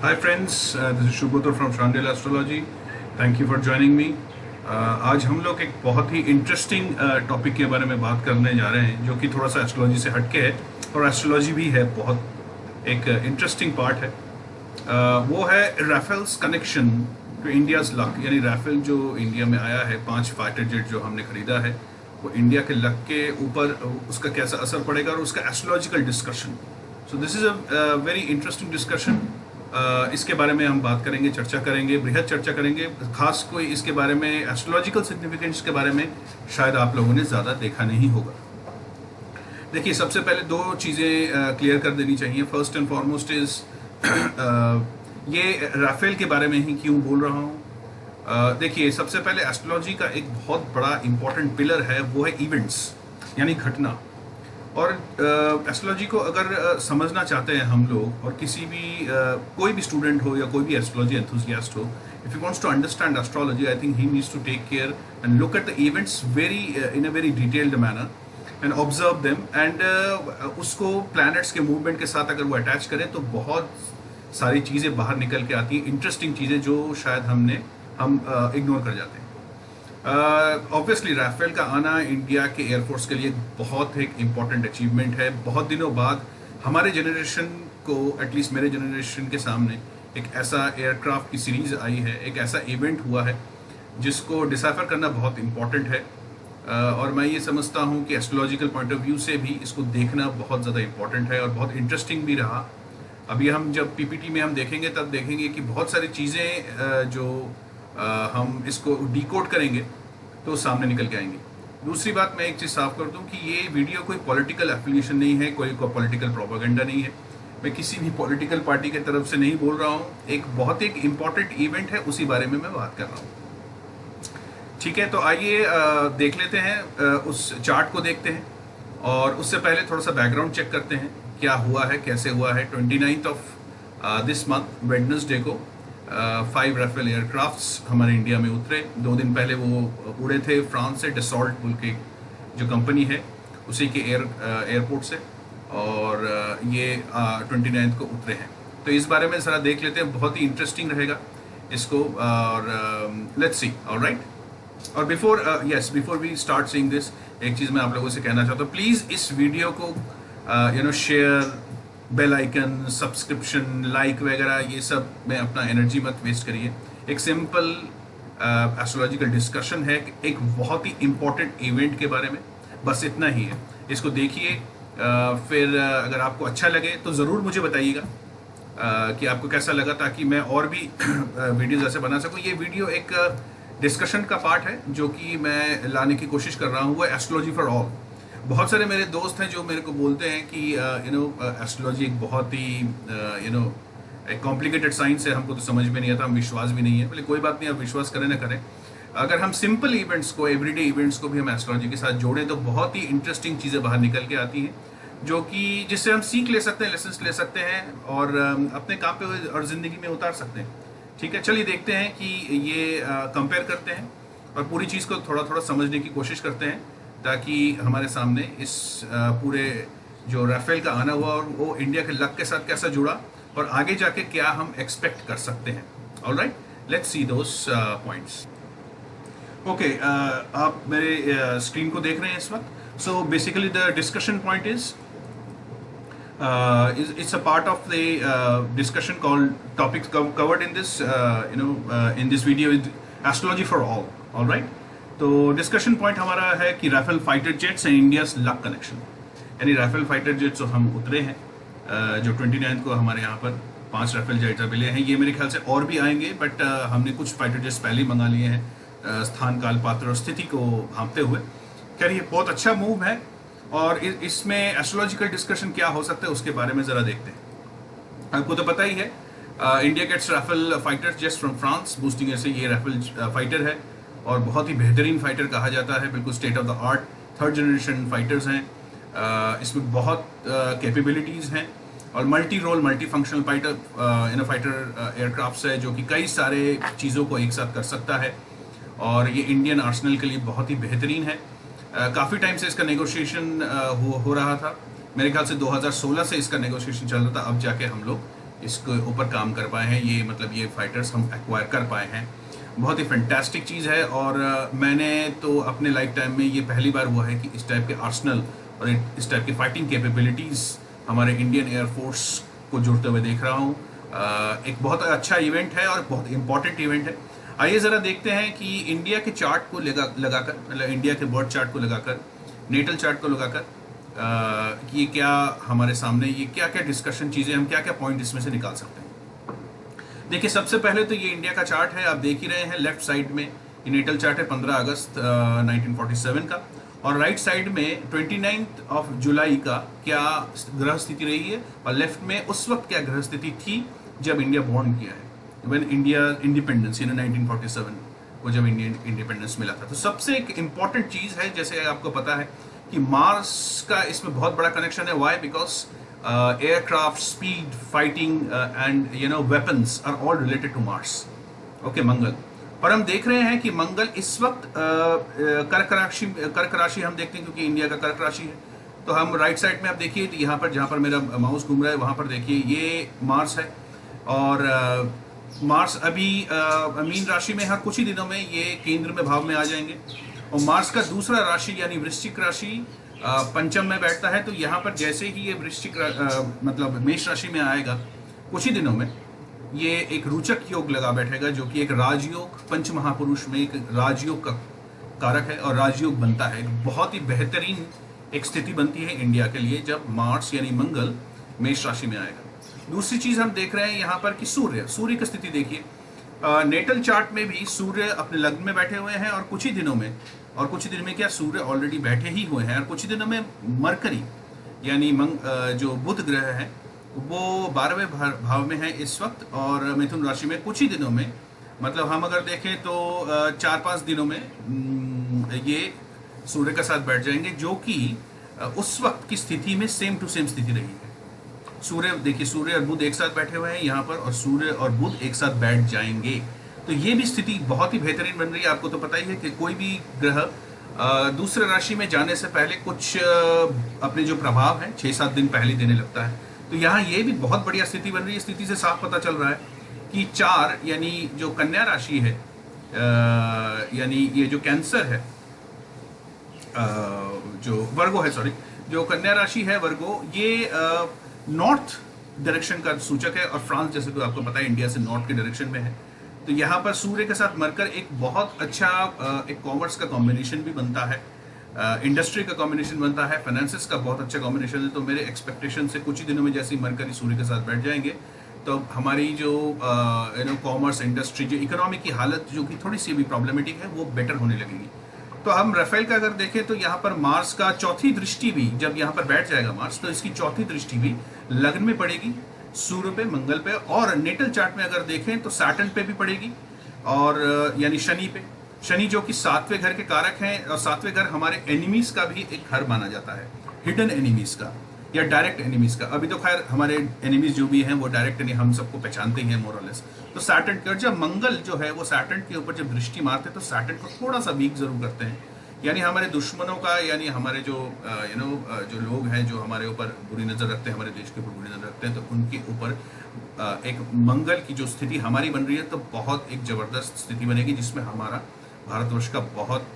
Hi friends, this is Shubhotra from Chandela Astrology. Thank you for joining me. आज हम लोग एक बहुत ही इंटरेस्टिंग टॉपिक के बारे में बात करने जा रहे हैं जो कि थोड़ा सा एस्ट्रोलॉजी से हटके है और एस्ट्रोलॉजी भी है बहुत एक इंटरेस्टिंग पार्ट है। वो है Rafales connection to India's luck, यानी राफेल जो इंडिया में आया है, 5 फाइटर जेट जो हमने खरीदा है, वो इंडिया के लक के ऊपर उसका कैसा असर पड़ेगा और उसका astrological discussion. So this is a very interesting discussion. इसके बारे में हम बात करेंगे, चर्चा करेंगे, बृहद चर्चा करेंगे। खास कोई इसके बारे में एस्ट्रोलॉजिकल सिग्निफिकेंस के बारे में शायद आप लोगों ने ज़्यादा देखा नहीं होगा। देखिए, सबसे पहले 2 चीज़ें क्लियर कर देनी चाहिए। फर्स्ट एंड फॉरमोस्ट इज ये राफेल के बारे में ही क्यों बोल रहा हूँ। देखिए, सबसे पहले एस्ट्रोलॉजी का एक बहुत बड़ा इंपॉर्टेंट पिलर है, वो है इवेंट्स, यानी घटना। और एस्ट्रोलॉजी को अगर समझना चाहते हैं हम लोग, और किसी भी कोई भी स्टूडेंट हो या कोई भी एस्ट्रोलॉजी एंथुसियास्ट हो, if you wants to understand astrology, I think he needs to take care and look at the events very in a very detailed manner and observe them and उसको planets के movement के साथ अगर वो attach करें तो बहुत सारी चीज़ें बाहर निकल के आती हैं, इंटरेस्टिंग चीज़ें जो शायद हम इग्नोर कर जाते हैं। ऑब्वियसली राफेल का आना इंडिया के एयरफोर्स के लिए बहुत एक इम्पॉर्टेंट अचीवमेंट है। बहुत दिनों बाद हमारे जनरेशन को, एटलीस्ट मेरे जनरेशन के सामने, एक ऐसा एयरक्राफ्ट की सीरीज आई है, एक ऐसा इवेंट हुआ है जिसको डिसाइफर करना बहुत इम्पॉर्टेंट है। और मैं ये समझता हूँ कि एस्ट्रोलॉजिकल पॉइंट ऑफ व्यू से भी इसको देखना बहुत ज़्यादा इम्पॉर्टेंट है और बहुत इंटरेस्टिंग भी रहा। अभी हम जब पीपीटी में हम देखेंगे तब देखेंगे कि बहुत सारी चीज़ें जो हम इसको डिकोड करेंगे तो सामने निकल के आएंगी। दूसरी बात, मैं एक चीज़ साफ कर दूं कि ये वीडियो कोई पॉलिटिकल एफिलिएशन नहीं है, कोई पॉलिटिकल प्रोपेगेंडा नहीं है। मैं किसी भी पॉलिटिकल पार्टी की तरफ से नहीं बोल रहा हूँ। एक बहुत एक इम्पॉर्टेंट इवेंट है, उसी बारे में मैं बात कर रहा हूँ। ठीक है, तो आइए देख लेते हैं, उस चार्ट को देखते हैं और उससे पहले थोड़ा सा बैकग्राउंड चेक करते हैं क्या हुआ है, कैसे हुआ है। 29th of this month Wednesday को 5 राफेल एयरक्राफ्ट्स हमारे इंडिया में उतरे। 2 दिन पहले वो उड़े थे फ्रांस से, डसॉल्ट बोल के जो कंपनी है उसी के एयरपोर्ट से, और ये 29th को उतरे हैं। तो इस बारे में ज़रा देख लेते हैं, बहुत ही इंटरेस्टिंग रहेगा इसको, और लेट्स सी। ऑलराइट, और before we start seeing this, एक चीज़ मैं आप लोगों से कहना चाहता हूँ, प्लीज़ इस वीडियो को share, bell icon, subscription, like वगैरह, ये सब में अपना एनर्जी मत वेस्ट करिए। एक सिंपल एस्ट्रोलॉजिकल डिस्कशन है, एक बहुत ही इम्पोर्टेंट इवेंट के बारे में, बस इतना ही है। इसको देखिए, फिर अगर आपको अच्छा लगे तो ज़रूर मुझे बताइएगा कि आपको कैसा लगा, ताकि मैं और भी वीडियोज़ ऐसे बना सकूँ। ये वीडियो एक डिस्कशन का पार्ट है जो कि मैं लाने की कोशिश कर रहा हूँ, वो एस्ट्रोलॉजी फॉर ऑल। बहुत सारे मेरे दोस्त हैं जो मेरे को बोलते हैं कि एस्ट्रोलॉजी एक बहुत ही एक कॉम्प्लिकेटेड साइंस है, हमको तो समझ में नहीं आता, हम विश्वास भी नहीं है। बोले कोई बात नहीं, आप विश्वास करें ना करें, अगर हम सिंपल इवेंट्स को, एवरीडे इवेंट्स को भी हम एस्ट्रोलॉजी के साथ जोड़ें तो बहुत ही इंटरेस्टिंग चीज़ें बाहर निकल के आती हैं, जो कि जिससे हम सीख ले सकते हैं, लेसन्स ले सकते हैं और अपने काम पे और ज़िंदगी में उतार सकते हैं। ठीक है, चलिए देखते हैं कि ये कंपेयर करते हैं और पूरी चीज़ को थोड़ा थोड़ा समझने की कोशिश करते हैं, ताकि हमारे सामने इस पूरे जो राफेल का आना हुआ और वो इंडिया के लक के साथ कैसा जुड़ा और आगे जाके क्या हम एक्सपेक्ट कर सकते हैं। Alright, let's see those points. Okay, आप मेरे स्क्रीन को देख रहे हैं इस वक्त। So basically the discussion point is it's a part of the discussion called topics covered in this in this video is astrology for all right। तो discussion point हमारा है कि Rafale fighter jets and India's luck connection, यानी Rafale fighter jets जो हम उतरे हैं, जो 29 को हमारे यहाँ पर 5 राफेल जेट्स मिले हैं। ये मेरे ख्याल से और भी आएंगे, बट हमने कुछ फाइटर जेट्स पहले ही मंगा लिए हैं, स्थान, काल, पात्र और स्थिति को भांपते हुए। खैर, ये बहुत अच्छा मूव है और इसमें एस्ट्रोलॉजिकल डिस्कशन क्या हो सकता है उसके बारे में ज़रा देखते हैं। आपको तो पता ही है, India gets Rafale fighter jets from France, boosting से ये राफेल फाइटर है और बहुत ही बेहतरीन फाइटर कहा जाता है, बिल्कुल state of the art 3rd generation fighters हैं। इसमें बहुत कैपेबिलिटीज़ हैं और multi role, multi functional fighter aircrafts है जो कि कई सारे चीज़ों को एक साथ कर सकता है, और ये इंडियन आर्सनल के लिए बहुत ही बेहतरीन है। काफ़ी टाइम से इसका नेगोशिएशन हो रहा था, मेरे ख्याल से 2016 से इसका नेगोशिएशन चल रहा था, अब जाके हम लोग इसके ऊपर काम कर पाए हैं, ये मतलब ये फाइटर्स हम एक्वायर कर पाए हैं। बहुत ही फैंटास्टिक चीज़ है। और मैंने तो अपने लाइफ टाइम में ये पहली बार हुआ है कि इस टाइप के आर्सनल और इस टाइप की फाइटिंग कैपेबिलिटीज़ हमारे इंडियन एयरफोर्स को जुड़ते हुए देख रहा हूँ। एक बहुत अच्छा इवेंट है और बहुत इंपॉर्टेंट इवेंट है। आइए ज़रा देखते हैं कि इंडिया के चार्ट को लगाकर, मतलब इंडिया के बर्ड चार्ट को लगाकर, नेटल चार्ट को लगाकर कि ये क्या हमारे सामने, ये क्या क्या डिस्कशन चीज़ें, हम क्या क्या पॉइंट इसमें से निकाल सकते हैं। देखिए, सबसे पहले तो ये इंडिया का चार्ट है, आप देख ही रहे हैं। लेफ्ट साइड में ये नेटल चार्ट है 15 अगस्त 1947 का, और राइट साइड में 29 जुलाई का क्या ग्रह स्थिति रही है, और लेफ्ट में उस वक्त क्या ग्रह स्थिति थी जब इंडिया बॉर्न किया है, व्हेन इंडिया इंडिपेंडेंस, 1947 को जब इंडियन इंडिपेंडेंस मिला था। तो सबसे एक इम्पॉर्टेंट चीज़ है, जैसे आपको पता है कि मार्स का इसमें बहुत बड़ा कनेक्शन है। Why? Because aircraft, speed, fighting and weapons are all related to Mars. Okay, Mangal पर हम देख रहे हैं कि मंगल इस वक्त कर्क राशि हम देखते हैं, क्योंकि इंडिया का कर्क राशि है। तो हम राइट साइड में आप देखिए, तो यहाँ पर जहाँ पर मेरा माउस घूम रहा है वहाँ पर देखिए, ये मार्स है। और मार्स अभी मीन राशि में हर कुछ ही दिनों में ये केंद्र में भाव में आ जाएंगे। और मार्स का दूसरा राशि यानी वृश्चिक राशि पंचम में बैठता है। तो यहाँ पर जैसे ही ये वृश्चिक मतलब मेष राशि में आएगा कुछ ही दिनों में, ये एक रोचक योग लगा बैठेगा, जो कि एक राजयोग, पंच महापुरुष में एक राजयोग का कारक है, और राजयोग बनता है। बहुत ही बेहतरीन एक स्थिति बनती है इंडिया के लिए जब मार्स यानी मंगल मेष राशि में आएगा। दूसरी चीज हम देख रहे हैं यहाँ पर कि सूर्य की स्थिति देखिए। नेटल चार्ट में भी सूर्य अपने लग्न में बैठे हुए हैं, और कुछ ही दिनों में, क्या सूर्य ऑलरेडी बैठे ही हुए हैं, और कुछ ही दिनों में मरकरी यानी जो बुध ग्रह है वो 12वें भाव में है इस वक्त, और मिथुन राशि में कुछ ही दिनों में, मतलब हम अगर देखें तो 4-5 दिनों में ये सूर्य के साथ बैठ जाएंगे, जो कि उस वक्त की स्थिति में सेम टू सेम स्थिति रही है। सूर्य देखिए, सूर्य और बुध एक साथ बैठे हुए हैं यहाँ पर, और सूर्य और बुध एक साथ बैठ जाएंगे। तो ये भी स्थिति बहुत ही बेहतरीन बन रही है। आपको तो पता ही है कि कोई भी ग्रह दूसरे राशि में जाने से पहले कुछ अपने जो प्रभाव है 6-7 दिन पहले देने लगता है। तो यहाँ ये भी बहुत बढ़िया स्थिति बन रही है। स्थिति से साफ पता चल रहा है कि 4 यानी जो कन्या राशि है, यानी ये जो कैंसर है, जो वर्गो है, सॉरी, जो कन्या राशि है वर्गो, ये नॉर्थ डायरेक्शन का सूचक है, और फ्रांस जैसे तो आपको पता है इंडिया से नॉर्थ के डायरेक्शन में है। तो यहाँ पर सूर्य के साथ मरकर एक बहुत अच्छा एक कॉमर्स का कॉम्बिनेशन भी बनता है, इंडस्ट्री का कॉम्बिनेशन बनता है, फाइनेंसेस का बहुत अच्छा कॉम्बिनेशन है। तो मेरे एक्सपेक्टेशन से कुछ ही दिनों में जैसे ही मरकर सूर्य के साथ बैठ जाएंगे, तो हमारी जो कॉमर्स, इंडस्ट्री, जो इकोनॉमी की हालत जो कि थोड़ी सी भी प्रॉब्लमेटिक है, वो बेटर होने लगेगी। तो हम राफेल का अगर देखें तो यहाँ पर मार्स का चौथी दृष्टि भी, जब यहाँ पर बैठ जाएगा मार्स, तो इसकी चौथी दृष्टि भी लग्न में पड़ेगी, सूर्य पे, मंगल पे, और नेटल चार्ट में अगर देखें तो सैटर्न पे भी पड़ेगी, और यानी शनि पे। शनि जो कि 7वें घर के कारक हैं, और 7वें घर हमारे एनिमीज का भी एक घर माना जाता है, हिडन एनिमीज का या डायरेक्ट एनिमीज का। अभी तो खैर हमारे एनिमीज जो भी हैं वो डायरेक्ट नहीं, हम सबको पहचानते ही हैं मोरलेस। तो सैटर्न का जब मंगल जो है वो सैटर्न के ऊपर जब दृष्टि मारते हैं तो सैटर्न को थोड़ा सा वीक जरूर करते हैं, यानी हमारे दुश्मनों का, यानी हमारे जो जो लोग हैं जो हमारे ऊपर बुरी नज़र रखते हैं, हमारे देश के ऊपर बुरी नज़र रखते हैं, तो उनके ऊपर एक मंगल की जो स्थिति हमारी बन रही है, तो बहुत एक ज़बरदस्त स्थिति बनेगी, जिसमें हमारा भारतवर्ष का बहुत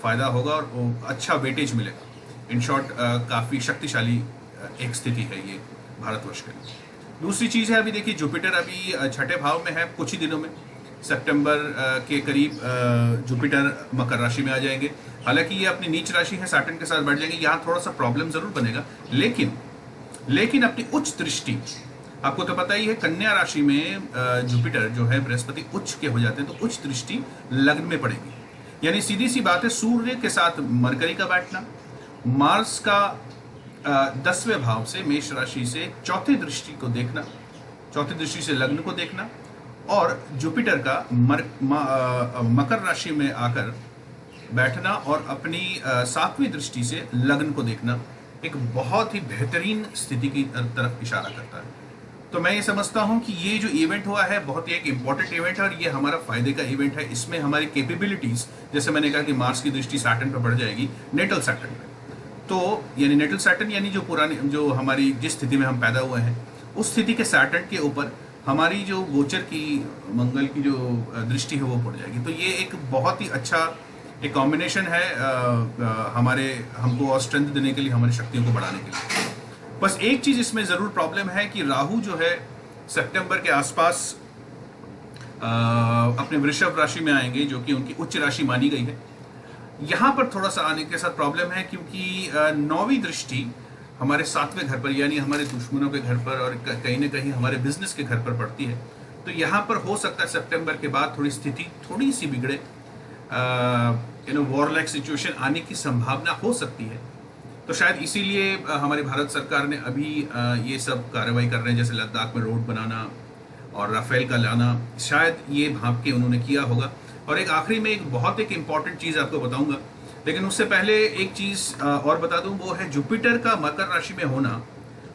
फ़ायदा होगा और वो अच्छा वेटेज मिलेगा। इन शॉर्ट काफ़ी शक्तिशाली एक स्थिति है ये भारतवर्ष के लिए। दूसरी चीज़ है, अभी देखिए जुपिटर अभी 6ठे भाव में है, कुछ ही दिनों में सितंबर के करीब जुपिटर मकर राशि में आ जाएंगे। हालांकि ये अपनी नीच राशि है, सैटर्न के साथ बैठ जाएंगे, यहाँ थोड़ा सा प्रॉब्लम जरूर बनेगा, लेकिन अपनी उच्च दृष्टि, आपको तो पता ही है कन्या राशि में जुपिटर जो है बृहस्पति उच्च के हो जाते हैं, तो उच्च दृष्टि लग्न में पड़ेगी। यानी सीधी सी बात है, सूर्य के साथ मरकरी का बैठना, मार्स का 10वें भाव से मेष राशि से चौथी दृष्टि को देखना, चौथी दृष्टि से लग्न को देखना, और जुपिटर का मकर राशि में आकर बैठना और अपनी 7वीं दृष्टि से लग्न को देखना, एक बहुत ही बेहतरीन स्थिति की तरफ इशारा करता है। तो मैं ये समझता हूँ कि ये जो इवेंट हुआ है बहुत ही एक इम्पॉर्टेंट इवेंट है, और ये हमारा फायदे का इवेंट है। इसमें हमारी कैपेबिलिटीज, जैसे मैंने कहा कि मार्स की दृष्टि सैटर्न पर बढ़ जाएगी, नेटल सैटर्न पे, तो यानी नेटल सैटर्न यानी जो पुरानी, जो हमारी जिस स्थिति में हम पैदा हुए हैं उस स्थिति के सैटर्न के ऊपर हमारी जो गोचर की मंगल की जो दृष्टि है वो पड़ जाएगी। तो ये एक बहुत ही अच्छा एक कॉम्बिनेशन है हमारे हमको और स्ट्रेंथ देने के लिए, हमारी शक्तियों को बढ़ाने के लिए। बस एक चीज इसमें जरूर प्रॉब्लम है कि राहु जो है सितंबर के आसपास अपने वृषभ राशि में आएंगे, जो कि उनकी उच्च राशि मानी गई है। यहाँ पर थोड़ा सा आने के साथ प्रॉब्लम है, क्योंकि नौवीं दृष्टि हमारे 7वें घर पर यानी हमारे दुश्मनों के घर पर और कहीं ना कहीं हमारे बिजनेस के घर पर पड़ती है। तो यहाँ पर हो सकता है सितंबर के बाद थोड़ी स्थिति थोड़ी सी बिगड़े, वॉर लाइक सिचुएशन आने की संभावना हो सकती है। तो शायद इसीलिए हमारी भारत सरकार ने अभी ये सब कार्रवाई कर रहे हैं, जैसे लद्दाख में रोड बनाना और राफेल का लाना, शायद ये भाप के उन्होंने किया होगा। और एक आखिरी में एक बहुत एक इम्पॉर्टेंट चीज़ आपको बताऊंगा, लेकिन उससे पहले एक चीज़ और बता दूं, वो है जुपिटर का मकर राशि में होना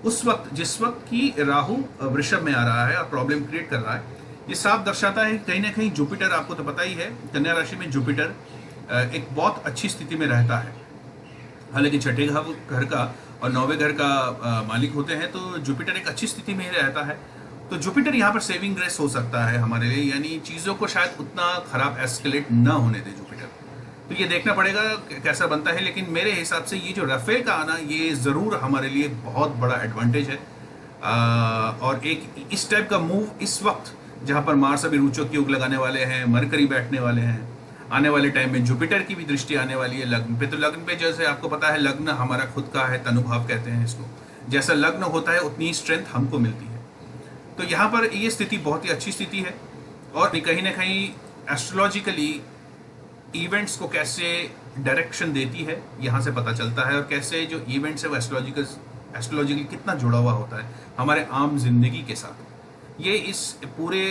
उस वक्त जिस वक्त की राहु वृषभ में आ रहा है और प्रॉब्लम क्रिएट कर रहा है। ये साफ दर्शाता है कहीं ना कहीं जुपिटर, आपको तो पता ही है, कन्या राशि में जुपिटर एक बहुत अच्छी स्थिति में रहता है। हालांकि छठे घर का और 9वें घर का मालिक होते हैं, तो जुपिटर एक अच्छी स्थिति में ही रहता है। तो जुपिटर यहाँ पर सेविंग ग्रेस हो सकता है हमारे लिए, यानी चीज़ों को शायद उतना खराब एस्केलेट ना होने दे जुपिटर। तो ये देखना पड़ेगा कैसा बनता है, लेकिन मेरे हिसाब से ये जो राफेल का आना ये ज़रूर हमारे लिए बहुत बड़ा एडवांटेज है। और एक इस टाइप का मूव इस वक्त जहाँ पर मार्स अभी रुचक योग लगाने वाले हैं, मरकरी बैठने वाले हैं, आने वाले टाइम में जुपिटर की भी दृष्टि आने वाली है लग्न पे। तो लग्न पे जैसे आपको पता है, लग्न हमारा खुद का है, तनुभाव कहते हैं इसको। जैसा लग्न होता है उतनी स्ट्रेंथ हमको मिलती है। तो यहाँ पर ये स्थिति बहुत ही अच्छी स्थिति है, और कहीं ना कहीं एस्ट्रोलॉजिकली इवेंट्स को कैसे डायरेक्शन देती है यहाँ से पता चलता है, और कैसे जो इवेंट्स है वो एस्ट्रोलॉजिकल कितना जुड़ा हुआ होता है हमारे आम जिंदगी के साथ। ये इस पूरे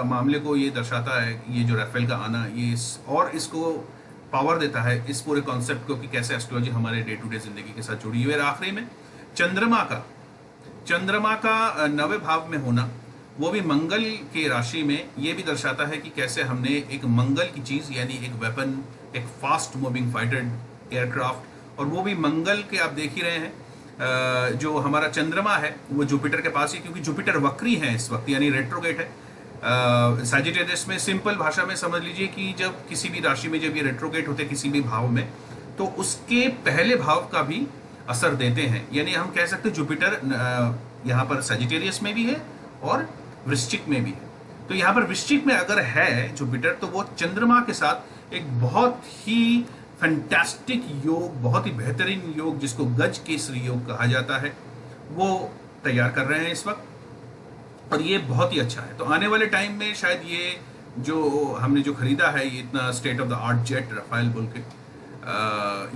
मामले को ये दर्शाता है, ये जो राफेल का आना ये और इसको पावर देता है इस पूरे कॉन्सेप्ट को कि कैसे एस्ट्रोलॉजी हमारे डे टू डे जिंदगी के साथ जुड़ी हुई है। आखिरी में चंद्रमा का 9वें भाव में होना, वो भी मंगल के राशि में, ये भी दर्शाता है कि कैसे हमने एक मंगल की चीज़ यानी एक वेपन, एक फास्ट मूविंग फाइटर एयरक्राफ्ट, और वो भी मंगल के आप देख ही रहे हैं। जो हमारा चंद्रमा है वो जुपिटर के पास ही, क्योंकि जुपिटर वक्री है इस वक्त यानी रेट्रोगेट है। सैजिटेरियस में सिंपल भाषा में समझ लीजिए कि जब किसी भी राशि में जब ये रेट्रोगेट होते हैं किसी भी भाव में, तो उसके पहले भाव का भी असर देते हैं। यानी हम कह सकते हैं जुपिटर यहाँ पर सैजिटेरियस में भी है और वृश्चिक में भी है। तो यहाँ पर वृश्चिक में अगर है जुपिटर, तो वो चंद्रमा के साथ एक बहुत ही फैंटास्टिक योग, बहुत ही बेहतरीन योग जिसको गज केसरी योग कहा जाता है, वो तैयार कर रहे हैं इस वक्त, और ये बहुत ही अच्छा है। तो आने वाले टाइम में शायद ये जो हमने जो खरीदा है ये इतना state of the art jet Rafale बोल के,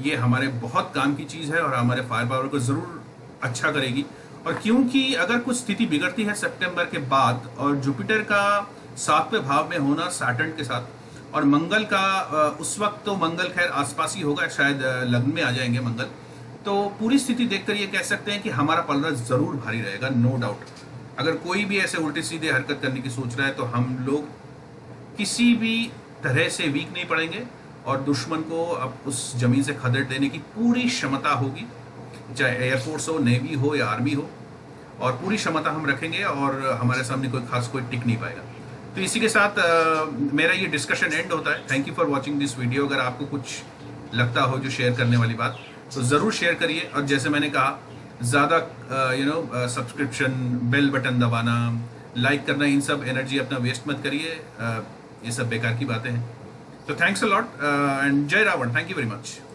ये हमारे बहुत काम की चीज़ है और हमारे फायर पावर को ज़रूर अच्छा करेगी। और क्योंकि अगर कुछ स्थिति बिगड़ती है सितंबर के बाद, और जुपिटर का 7वें भाव में होना सैटर्न के साथ, और मंगल का उस वक्त तो मंगल खैर आसपास ही होगा, शायद लग्न में आ जाएंगे मंगल, तो पूरी स्थिति देखकर ये कह सकते हैं कि हमारा पलड़ा ज़रूर भारी रहेगा, नो डाउट। अगर कोई भी ऐसे उल्टे सीधे हरकत करने की सोच रहा है तो हम लोग किसी भी तरह से वीक नहीं पड़ेंगे, और दुश्मन को अब उस जमीन से खदेड़ देने की पूरी क्षमता होगी, चाहे एयरफोर्स हो, नेवी हो या आर्मी हो, और पूरी क्षमता हम रखेंगे और हमारे सामने कोई टिक नहीं पाएगा। तो इसी के साथ मेरा ये डिस्कशन एंड होता है। Thank you for watching this video. अगर आपको कुछ लगता हो जो शेयर करने वाली बात, तो ज़रूर शेयर करिए, और जैसे मैंने कहा ज़्यादा सब्सक्रिप्शन, बेल बटन दबाना, लाइक करना, इन सब एनर्जी अपना वेस्ट मत करिए, ये सब बेकार की बातें हैं। तो thanks a lot and Jai Ravan, thank you very much.